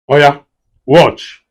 Oh yeah, watch.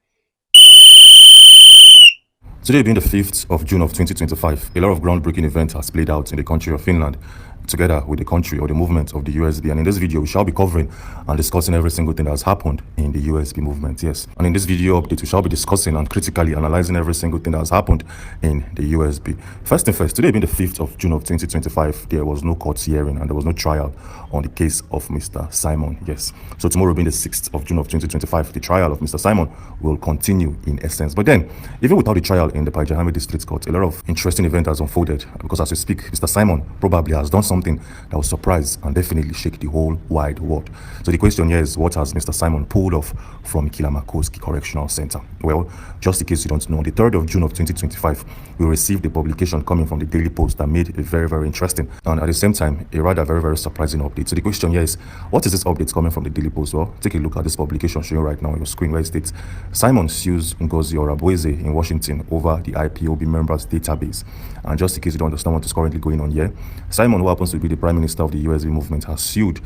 Today being the 5th of June of 2025, a lot of groundbreaking events has played out in the country of Finland, together with the country or the movement of the USB. And in this video, we shall be covering and discussing every single thing that has happened in the USB movement, yes. And in this video update, we shall be discussing and critically analyzing every single thing that has happened in the USB. First thing first, today being the 5th of June of 2025, there was no court hearing and there was no trial on the case of Mr. Simon, yes. So tomorrow being the 6th of June of 2025, the trial of Mr. Simon will continue in essence. But then, even without the trial in the Pajahami District Court, a lot of interesting event has unfolded because as we speak, Mr. Simon probably has done something that will surprise and definitely shake the whole wide world. So the question here is, what has Mr. Simon pulled off from Kilamakoski Correctional Center? Well, just in case you don't know, on the 3rd of June of 2025, we received a publication coming from the Daily Post that made it very interesting and at the same time, a rather very surprising update. So the question here is, what is this update coming from the Daily Post? Well, take a look at this publication showing right now on your screen where it states, Simon sues Ngozi Orabueze in Washington over the IPOB members database. And just in case you don't understand what is currently going on here, Simon, who happens to be the Prime Minister of the USB movement, has sued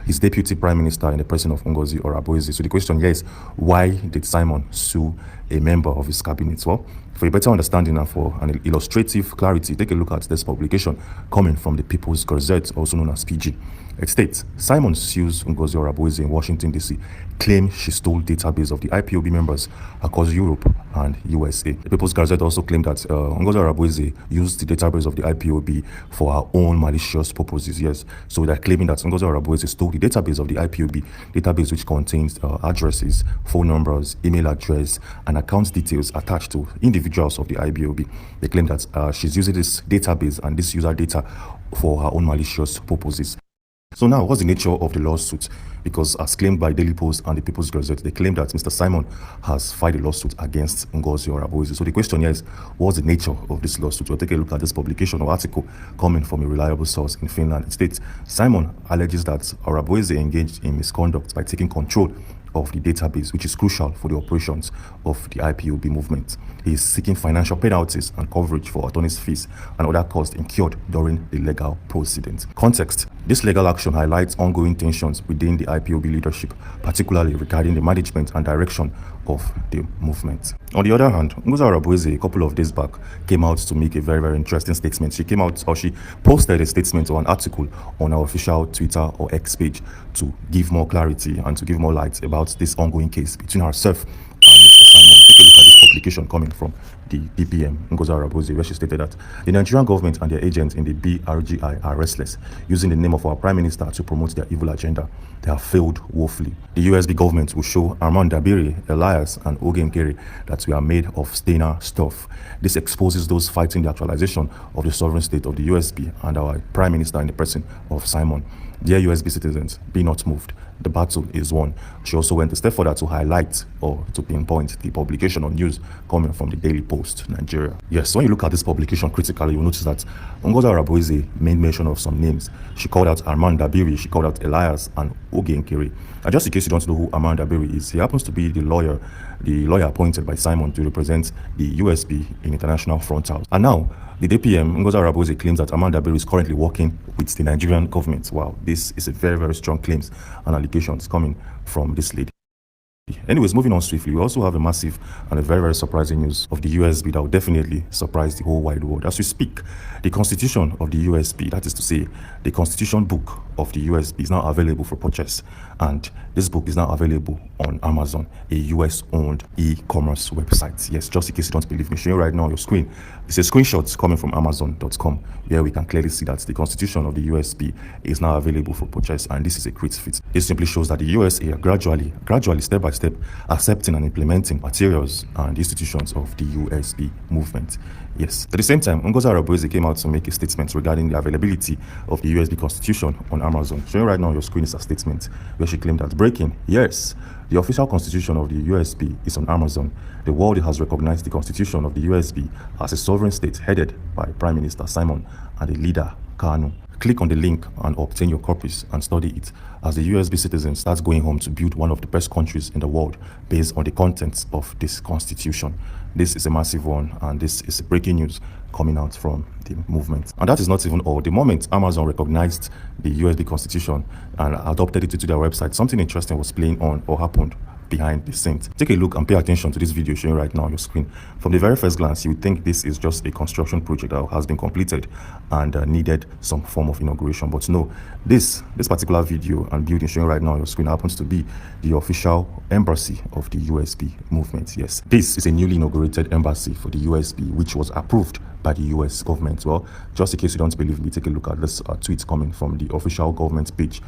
his deputy Prime Minister in the person of Ngozi Orabueze. So the question here is, why did Simon sue a member of his cabinet? Well, for a better understanding and for an illustrative clarity, take a look at this publication coming from the People's Gazette, also known as PG. It states, Simon sues Ngozi Orabueze in Washington, D.C., claims she stole database of the IPOB members across Europe and USA. The People's Gazette also claimed that Ngozi Orabueze used the database of the IPOB for her own malicious purposes, yes. So they're claiming that Ngozi Orabueze stole the database of the IPOB, database which contains addresses, phone numbers, email address, and account details attached to individuals of the IPOB. They claim that she's using this database and this user data for her own malicious purposes. So now, what's the nature of the lawsuit? Because as claimed by Daily Post and the People's Gazette, they claim that Mr. Simon has filed a lawsuit against Ngozi Orabueze. So the question here is, what's the nature of this lawsuit? We'll take a look at this publication or article coming from a reliable source in Finland. It states, Simon alleges that Orabueze engaged in misconduct by taking control of the database, which is crucial for the operations of the IPOB movement. He is seeking financial penalties and coverage for attorney's fees and other costs incurred during the legal proceedings. Context: this legal action highlights ongoing tensions within the IPOB leadership, particularly regarding the management and direction of the movement. On the other hand, Ngozi Orabueze, a couple of days back, came out to make a very interesting statement. She came out, or she posted a statement or an article on our official Twitter or X page to give more clarity and to give more light about this ongoing case between herself and Mr. Simon. Take a look at this publication coming from the DPM, Ngozi Orabueze, where she stated that the Nigerian government and their agents in the BRGI are restless, using the name of our Prime Minister to promote their evil agenda. They have failed woefully. The USB government will show Armand Dabiri, Elias, and Oge Nkeri that we are made of Steiner stuff. This exposes those fighting the actualization of the sovereign state of the USB and our Prime Minister in the person of Simon. Dear USB citizens, be not moved. The battle is won. She also went a step further to highlight or to pinpoint the publication on news coming from the Daily Post, Nigeria. Yes, when you look at this publication critically, you'll notice that Ngozi Orabueze made mention of some names. She called out Armand Dabiri, she called out Elias and Oge Nkeri. And just in case you don't know who Armand Dabiri is, he happens to be the lawyer appointed by Simon to represent the USB in International Front House. And now, the DPM, Ngozi Orabueze, claims that Armand Dabiri is currently working with the Nigerian government. Wow, this is a very strong claims and allegations coming from this lady. Anyways, moving on swiftly, we also have a massive and a very surprising news of the USB that will definitely surprise the whole wide world. As we speak, the constitution of the USB, that is to say, the constitution book of the USB, is now available for purchase, and this book is now available on Amazon, a US-owned e-commerce website. Yes, just in case you don't believe me, showing right now on your screen, it's a screenshot coming from Amazon.com, where we can clearly see that the constitution of the USB is now available for purchase, and this is a great feat. This simply shows that the USA are gradually, step by step, accepting and implementing materials and institutions of the USB movement. Yes. At the same time, Ngozi Orabueze came out to make a statement regarding the availability of the USB constitution on Amazon. Showing right now on your screen is a statement where she claimed that breaking, yes, the official constitution of the USB is on Amazon. The world has recognized the constitution of the USB as a sovereign state headed by Prime Minister Simon and the leader Kanu. Click on the link and obtain your copies and study it as the USB citizen starts going home to build one of the best countries in the world based on the contents of this constitution. This is a massive one, and this is breaking news coming out from the movement. And that is not even all. The moment Amazon recognized the USB constitution and adopted it to their website, something interesting was playing on or happened behind the scenes. Take a look and pay attention to this video showing right now on your screen. From the very first glance, you would think this is just a construction project that has been completed and needed some form of inauguration. But no, this particular video and building showing right now on your screen happens to be the official embassy of the USB movement. Yes, this is a newly inaugurated embassy for the USB, which was approved by the US government. Well, just in case you don't believe me, take a look at this tweet coming from the official government page.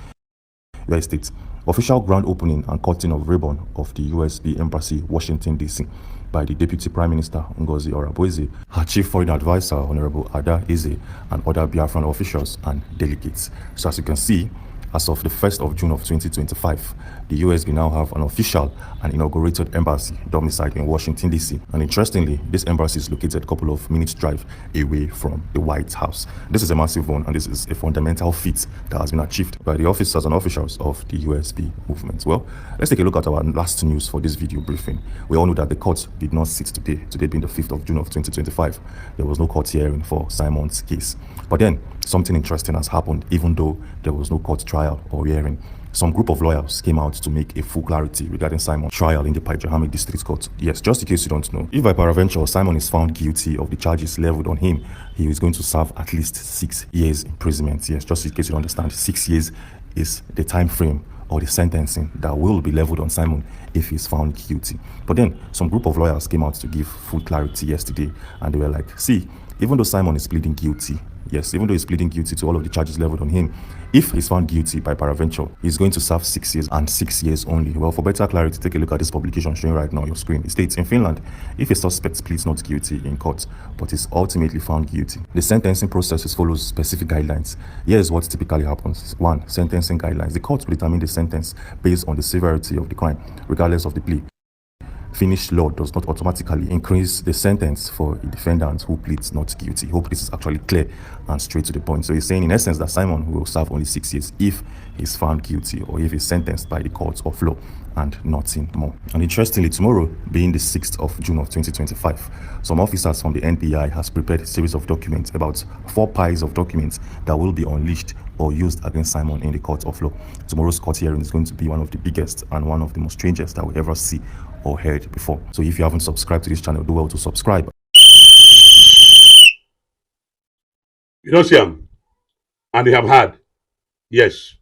United States. Official grand opening and cutting of ribbon of the USB Embassy, Washington, D.C. by the Deputy Prime Minister Ngozi Orabueze, her Chief Foreign Advisor, Honorable Ada Eze, and other Biafran officials and delegates. So as you can see, as of the 1st of June of 2025, the USB now have an official and inaugurated embassy domiciled in Washington, D.C. And interestingly, this embassy is located a couple of minutes drive away from the White House. This is a massive one, and this is a fundamental feat that has been achieved by the officers and officials of the USB movement. Well, let's take a look at our last news for this video briefing. We all know that the court did not sit today being the 5th of June of 2025. There was no court hearing for Simon's case. But then, something interesting has happened, even though there was no court trial or hearing. Some group of lawyers came out to make a full clarity regarding Simon's trial in the Pajahami District Court. Yes, just in case you don't know, if by peradventure Simon is found guilty of the charges leveled on him, he is going to serve at least 6 years imprisonment. Yes, just in case you don't understand, 6 years is the time frame or the sentencing that will be leveled on Simon if he's found guilty. But then some group of lawyers came out to give full clarity yesterday, and they were like, see, even though Simon is pleading guilty, yes, even though he's pleading guilty to all of the charges leveled on him, if he's found guilty by peradventure, he's going to serve 6 years and 6 years only. Well, for better clarity, take a look at this publication showing right now on your screen. It states, in Finland, if a suspect pleads not guilty in court, but is ultimately found guilty, the sentencing process follows specific guidelines. Here is what typically happens. 1. Sentencing guidelines. The court will determine the sentence based on the severity of the crime, regardless of the plea. Finnish law does not automatically increase the sentence for a defendant who pleads not guilty. Hope this is actually clear and straight to the point. So he's saying in essence that Simon will serve only 6 years if he's found guilty or if he's sentenced by the courts of law and nothing more. And interestingly, tomorrow being the 6th of June of 2025, some officers from the NPI has prepared a series of documents, about 4 piles of documents that will be unleashed or used against Simon in the court of law. Tomorrow's court hearing is going to be one of the biggest and one of the most strangest that we ever see or heard before. So if you haven't subscribed to this channel, do well to subscribe. You don't see them, and they have had, yes.